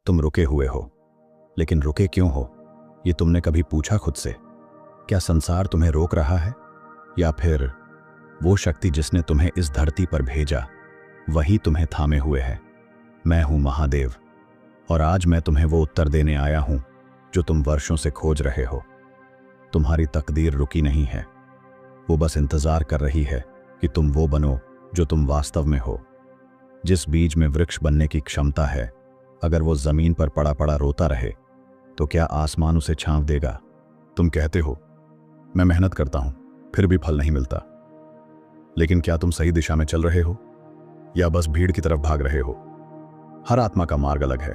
तुम रुके हुए हो, लेकिन रुके क्यों हो ये तुमने कभी पूछा खुद से? क्या संसार तुम्हें रोक रहा है, या फिर वो शक्ति जिसने तुम्हें इस धरती पर भेजा वही तुम्हें थामे हुए है? मैं हूं महादेव, और आज मैं तुम्हें वो उत्तर देने आया हूं जो तुम वर्षों से खोज रहे हो। तुम्हारी तकदीर रुकी नहीं है, वो बस इंतजार कर रही है कि तुम वो बनो जो तुम वास्तव में हो। जिस बीज में वृक्ष बनने की क्षमता है, अगर वो जमीन पर पड़ा पड़ा रोता रहे तो क्या आसमान उसे छांव देगा? तुम कहते हो मैं मेहनत करता हूं फिर भी फल नहीं मिलता, लेकिन क्या तुम सही दिशा में चल रहे हो या बस भीड़ की तरफ भाग रहे हो? हर आत्मा का मार्ग अलग है,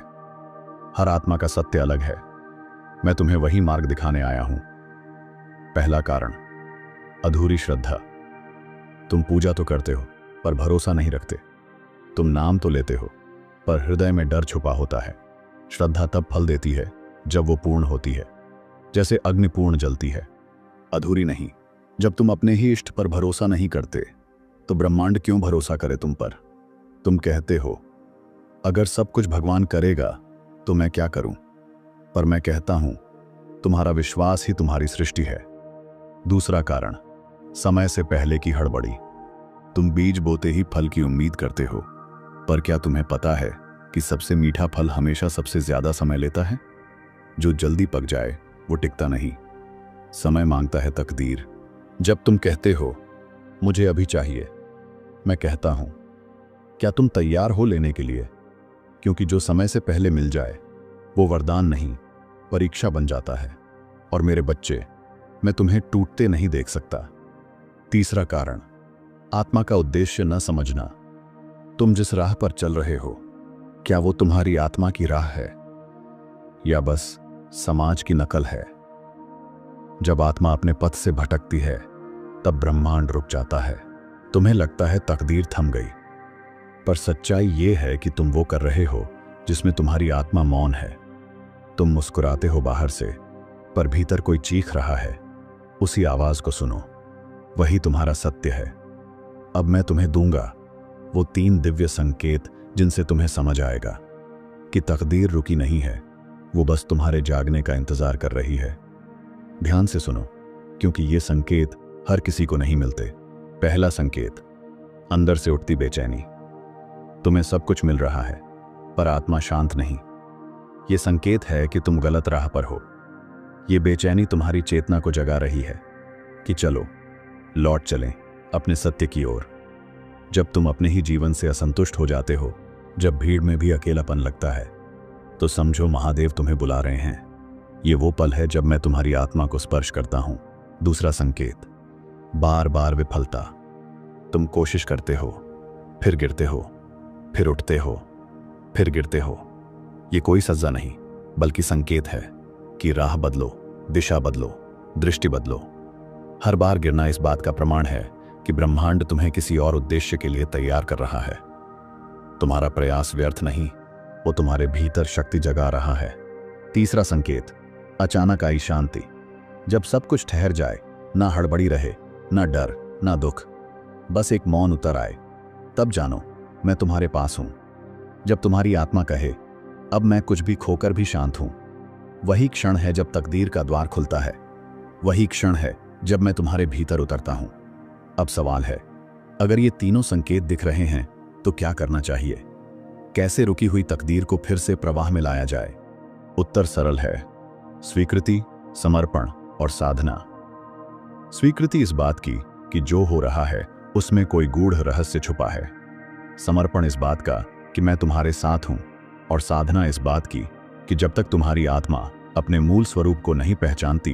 हर आत्मा का सत्य अलग है। मैं तुम्हें वही मार्ग दिखाने आया हूं। पहला कारण, अधूरी श्रद्धा। तुम पूजा तो करते हो पर भरोसा नहीं रखते। तुम नाम तो लेते हो पर हृदय में डर छुपा होता है। श्रद्धा तब फल देती है जब वो पूर्ण होती है, जैसे अग्नि पूर्ण जलती है। अधूरी नहीं। जब तुम अपने ही इष्ट पर भरोसा नहीं करते तो ब्रह्मांड क्यों भरोसा करे तुम पर? तुम कहते हो अगर सब कुछ भगवान करेगा तो मैं क्या करूं? पर मैं कहता हूं तुम्हारा विश्वास ही तुम्हारी सृष्टि है। दूसरा कारण, समय से पहले की हड़बड़ी। तुम बीज बोते ही फल की उम्मीद करते हो, पर क्या तुम्हें पता है कि सबसे मीठा फल हमेशा सबसे ज्यादा समय लेता है? जो जल्दी पक जाए वो टिकता नहीं। समय मांगता है तकदीर। जब तुम कहते हो मुझे अभी चाहिए, मैं कहता हूं क्या तुम तैयार हो लेने के लिए? क्योंकि जो समय से पहले मिल जाए वो वरदान नहीं, परीक्षा बन जाता है। और मेरे बच्चे, मैं तुम्हें टूटते नहीं देख सकता। तीसरा कारण, आत्मा का उद्देश्य न समझना। तुम जिस राह पर चल रहे हो, क्या वो तुम्हारी आत्मा की राह है या बस समाज की नकल है? जब आत्मा अपने पथ से भटकती है तब ब्रह्मांड रुक जाता है। तुम्हें लगता है तकदीर थम गई, पर सच्चाई ये है कि तुम वो कर रहे हो जिसमें तुम्हारी आत्मा मौन है। तुम मुस्कुराते हो बाहर से, पर भीतर कोई चीख रहा है। उसी आवाज को सुनो, वही तुम्हारा सत्य है। अब मैं तुम्हें दूंगा वो 3 दिव्य संकेत जिनसे तुम्हें समझ आएगा कि तकदीर रुकी नहीं है, वो बस तुम्हारे जागने का इंतजार कर रही है। ध्यान से सुनो, क्योंकि ये संकेत हर किसी को नहीं मिलते। पहला संकेत, अंदर से उठती बेचैनी। तुम्हें सब कुछ मिल रहा है पर आत्मा शांत नहीं। ये संकेत है कि तुम गलत राह पर हो। ये बेचैनी तुम्हारी चेतना को जगा रही है कि चलो लौट चलें अपने सत्य की ओर। जब तुम अपने ही जीवन से असंतुष्ट हो जाते हो, जब भीड़ में भी अकेलापन लगता है, तो समझो महादेव तुम्हें बुला रहे हैं। ये वो पल है जब मैं तुम्हारी आत्मा को स्पर्श करता हूं। दूसरा संकेत, बार बार विफलता। तुम कोशिश करते हो, फिर गिरते हो, फिर उठते हो, फिर गिरते हो। ये कोई सजा नहीं, बल्कि संकेत है कि राह बदलो, दिशा बदलो, दृष्टि बदलो। हर बार गिरना इस बात का प्रमाण है कि ब्रह्मांड तुम्हें किसी और उद्देश्य के लिए तैयार कर रहा है। तुम्हारा प्रयास व्यर्थ नहीं, वो तुम्हारे भीतर शक्ति जगा रहा है। तीसरा संकेत, अचानक आई शांति। जब सब कुछ ठहर जाए, ना हड़बड़ी रहे, ना डर, ना दुख, बस एक मौन उतर आए, तब जानो मैं तुम्हारे पास हूं। जब तुम्हारी आत्मा कहे अब मैं कुछ भी खोकर भी शांत हूं, वही क्षण है जब तकदीर का द्वार खुलता है। वही क्षण है जब मैं तुम्हारे भीतर उतरता हूं। अब सवाल है, अगर ये तीनों संकेत दिख रहे हैं तो क्या करना चाहिए? कैसे रुकी हुई तकदीर को फिर से प्रवाह में लाया जाए? उत्तर सरल है, स्वीकृति, समर्पण और साधना। स्वीकृति इस बात की कि जो हो रहा है उसमें कोई गूढ़ रहस्य छुपा है। समर्पण इस बात का कि मैं तुम्हारे साथ हूं, और साधना इस बात की कि जब तक तुम्हारी आत्मा अपने मूल स्वरूप को नहीं पहचानती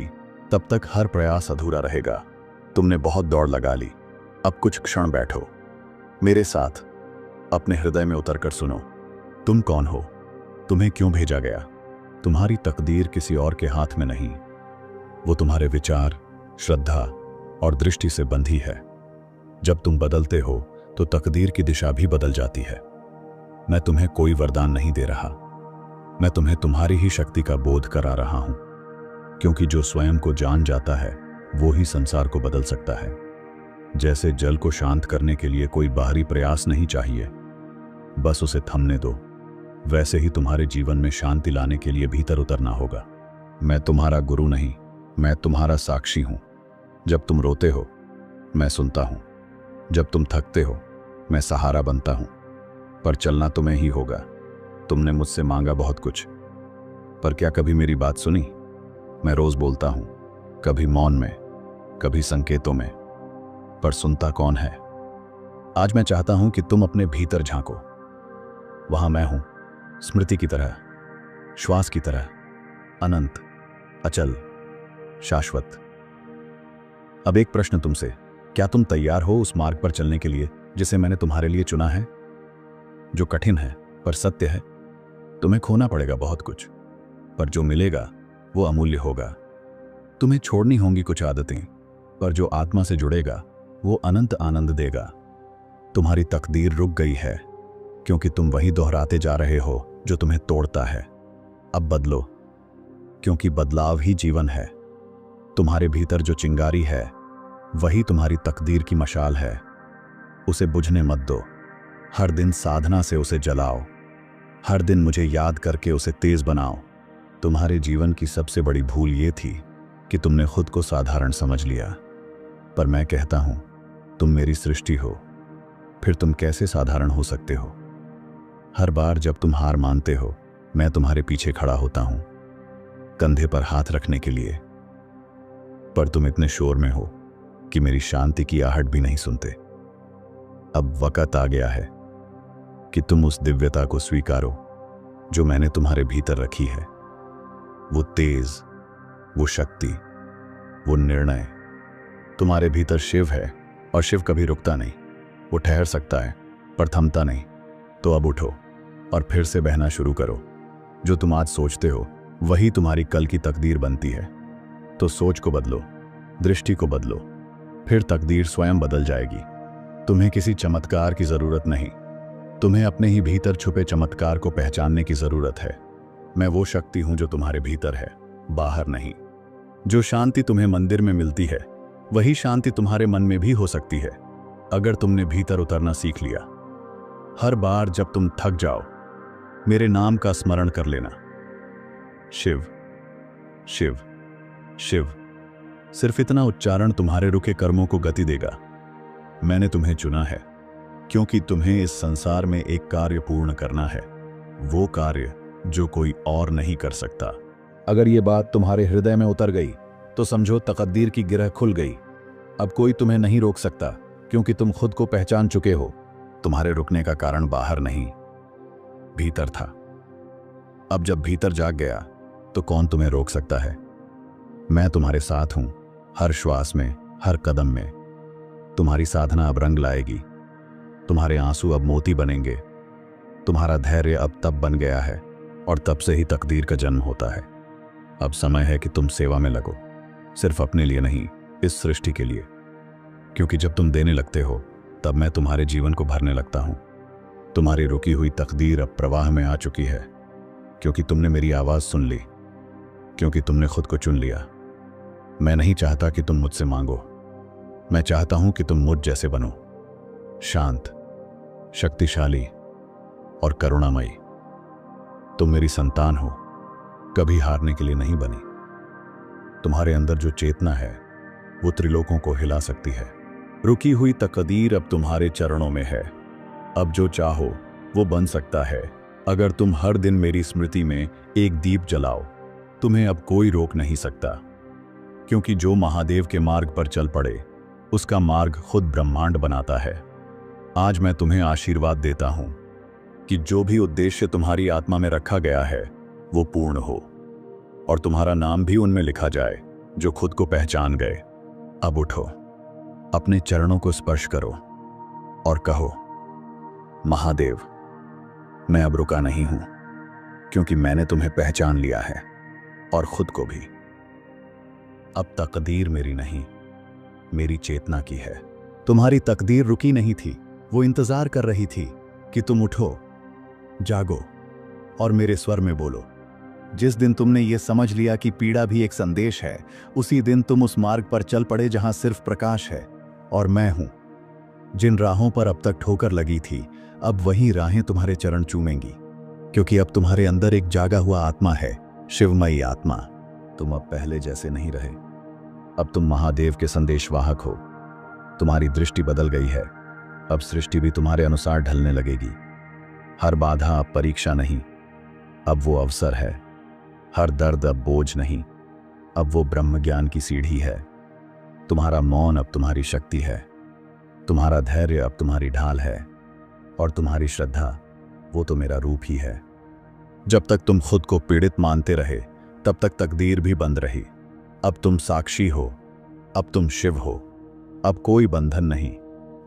तब तक हर प्रयास अधूरा रहेगा। तुमने बहुत दौड़ लगा ली, अब कुछ क्षण बैठो मेरे साथ, अपने हृदय में उतरकर सुनो। तुम कौन हो? तुम्हें क्यों भेजा गया? तुम्हारी तकदीर किसी और के हाथ में नहीं, वो तुम्हारे विचार, श्रद्धा और दृष्टि से बंधी है। जब तुम बदलते हो तो तकदीर की दिशा भी बदल जाती है। मैं तुम्हें कोई वरदान नहीं दे रहा, मैं तुम्हें तुम्हारी ही शक्ति का बोध करा रहा हूं, क्योंकि जो स्वयं को जान जाता है वो ही संसार को बदल सकता है। जैसे जल को शांत करने के लिए कोई बाहरी प्रयास नहीं चाहिए, बस उसे थमने दो, वैसे ही तुम्हारे जीवन में शांति लाने के लिए भीतर उतरना होगा। मैं तुम्हारा गुरु नहीं, मैं तुम्हारा साक्षी हूं। जब तुम रोते हो मैं सुनता हूं, जब तुम थकते हो मैं सहारा बनता हूं। पर चलना तुम्हें ही होगा। तुमने मुझसे मांगा बहुत कुछ, पर क्या कभी मेरी बात सुनी? मैं रोज बोलता हूं, कभी मौन में, कभी संकेतों में, पर सुनता कौन है? आज मैं चाहता हूं कि तुम अपने भीतर झांको। वहां मैं हूं, स्मृति की तरह, श्वास की तरह, अनंत, अचल, शाश्वत। अब एक प्रश्न तुमसे, क्या तुम तैयार हो उस मार्ग पर चलने के लिए जिसे मैंने तुम्हारे लिए चुना है? जो कठिन है पर सत्य है। तुम्हें खोना पड़ेगा बहुत कुछ, पर जो मिलेगा वो अमूल्य होगा। तुम्हें छोड़नी होंगी कुछ आदतें, पर जो आत्मा से जुड़ेगा वो अनंत आनंद देगा। तुम्हारी तकदीर रुक गई है क्योंकि तुम वही दोहराते जा रहे हो जो तुम्हें तोड़ता है। अब बदलो, क्योंकि बदलाव ही जीवन है। तुम्हारे भीतर जो चिंगारी है वही तुम्हारी तकदीर की मशाल है। उसे बुझने मत दो। हर दिन साधना से उसे जलाओ, हर दिन मुझे याद करके उसे तेज बनाओ। तुम्हारे जीवन की सबसे बड़ी भूल ये थी कि तुमने खुद को साधारण समझ लिया। पर मैं कहता हूं, तुम मेरी सृष्टि हो, फिर तुम कैसे साधारण हो सकते हो? हर बार जब तुम हार मानते हो मैं तुम्हारे पीछे खड़ा होता हूं, कंधे पर हाथ रखने के लिए। पर तुम इतने शोर में हो कि मेरी शांति की आहट भी नहीं सुनते। अब वक्त आ गया है कि तुम उस दिव्यता को स्वीकारो जो मैंने तुम्हारे भीतर रखी है। वो तेज, वो शक्ति, वो निर्णय। तुम्हारे भीतर शिव है और शिव कभी रुकता नहीं। वो ठहर सकता है पर थमता नहीं। तो अब उठो और फिर से बहना शुरू करो। जो तुम आज सोचते हो वही तुम्हारी कल की तकदीर बनती है। तो सोच को बदलो, दृष्टि को बदलो, फिर तकदीर स्वयं बदल जाएगी। तुम्हें किसी चमत्कार की जरूरत नहीं, तुम्हें अपने ही भीतर छुपे चमत्कार को पहचानने की जरूरत है। मैं वो शक्ति हूं जो तुम्हारे भीतर है, बाहर नहीं। जो शांति तुम्हें मंदिर में मिलती है वही शांति तुम्हारे मन में भी हो सकती है, अगर तुमने भीतर उतरना सीख लिया। हर बार जब तुम थक जाओ मेरे नाम का स्मरण कर लेना, शिव, शिव, शिव। सिर्फ इतना उच्चारण तुम्हारे रुके कर्मों को गति देगा। मैंने तुम्हें चुना है क्योंकि तुम्हें इस संसार में एक कार्य पूर्ण करना है, वो कार्य जो कोई और नहीं कर सकता। अगर ये बात तुम्हारे हृदय में उतर गई तो समझो तकदीर की गिरह खुल गई। अब कोई तुम्हें नहीं रोक सकता क्योंकि तुम खुद को पहचान चुके हो। तुम्हारे रुकने का कारण बाहर नहीं, भीतर था। अब जब भीतर जाग गया तो कौन तुम्हें रोक सकता है? मैं तुम्हारे साथ हूं, हर श्वास में, हर कदम में। तुम्हारी साधना अब रंग लाएगी, तुम्हारे आंसू अब मोती बनेंगे, तुम्हारा धैर्य अब तब बन गया है और तब से ही तकदीर का जन्म होता है। अब समय है कि तुम सेवा में लगो, सिर्फ अपने लिए नहीं, इस सृष्टि के लिए। क्योंकि जब तुम देने लगते हो तब मैं तुम्हारे जीवन को भरने लगता हूं। तुम्हारी रुकी हुई तकदीर अब प्रवाह में आ चुकी है क्योंकि तुमने मेरी आवाज सुन ली, क्योंकि तुमने खुद को चुन लिया। मैं नहीं चाहता कि तुम मुझसे मांगो, मैं चाहता हूं कि तुम मुझ जैसे बनो, शांत, शक्तिशाली और करुणामयी। तुम मेरी संतान हो, कभी हारने के लिए नहीं बनी। तुम्हारे अंदर जो चेतना है वो त्रिलोकों को हिला सकती है। रुकी हुई तकदीर अब तुम्हारे चरणों में है। अब जो चाहो वो बन सकता है अगर तुम हर दिन मेरी स्मृति में एक दीप जलाओ। तुम्हें अब कोई रोक नहीं सकता, क्योंकि जो महादेव के मार्ग पर चल पड़े उसका मार्ग खुद ब्रह्मांड बनाता है। आज मैं तुम्हें आशीर्वाद देता हूं कि जो भी उद्देश्य तुम्हारी आत्मा में रखा गया है वो पूर्ण हो और तुम्हारा नाम भी उनमें लिखा जाए जो खुद को पहचान गए। अब उठो, अपने चरणों को स्पर्श करो और कहो, महादेव, मैं अब रुका नहीं हूं, क्योंकि मैंने तुम्हें पहचान लिया है और खुद को भी। अब तकदीर मेरी नहीं, मेरी चेतना की है। तुम्हारी तकदीर रुकी नहीं थी, वो इंतजार कर रही थी कि तुम उठो, जागो और मेरे स्वर में बोलो। जिस दिन तुमने ये समझ लिया कि पीड़ा भी एक संदेश है, उसी दिन तुम उस मार्ग पर चल पड़े जहां सिर्फ प्रकाश है और मैं हूं। जिन राहों पर अब तक ठोकर लगी थी, अब वही राहें तुम्हारे चरण चूमेंगी। क्योंकि अब तुम्हारे अंदर एक जागा हुआ आत्मा है, शिवमयी आत्मा। तुम अब पहले जैसे नहीं रहे। अब तुम महादेव के संदेशवाहक हो। तुम्हारी दृष्टि बदल गई है। अब सृष्टि भी तुम्हारे अनुसार ढलने लगेगी। हर बाधा अब परीक्षा नहीं, अब वो अवसर है। हर दर्द अब बोझ नहीं, अब वो ब्रह्म ज्ञान की सीढ़ी है। तुम्हारा मौन अब तुम्हारी शक्ति है। तुम्हारा धैर्य अब तुम्हारी ढाल है। और तुम्हारी श्रद्धा, वो तो मेरा रूप ही है। जब तक तुम खुद को पीड़ित मानते रहे, तब तक तकदीर भी बंद रही। अब तुम साक्षी हो, अब तुम शिव हो। अब कोई बंधन नहीं।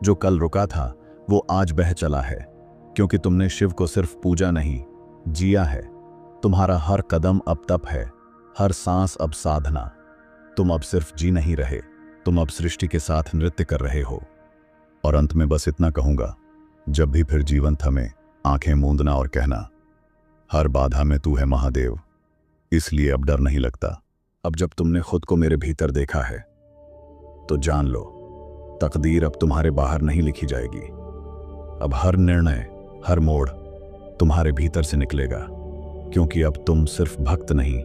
जो कल रुका था वो आज बह चला है, क्योंकि तुमने शिव को सिर्फ पूजा नहीं, जिया है। तुम्हारा हर कदम अब तप है, हर सांस अब साधना। तुम अब सिर्फ जी नहीं रहे, तुम अब सृष्टि के साथ नृत्य कर रहे हो। और अंत में बस इतना कहूंगा, जब भी फिर जीवन थमे, आंखें मूंदना और कहना, हर बाधा में तू है महादेव, इसलिए अब डर नहीं लगता। अब जब तुमने खुद को मेरे भीतर देखा है, तो जान लो, तकदीर अब तुम्हारे बाहर नहीं लिखी जाएगी। अब हर निर्णय, हर मोड़ तुम्हारे भीतर से निकलेगा, क्योंकि अब तुम सिर्फ भक्त नहीं,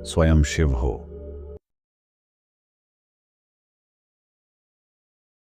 स्वयं शिव हो।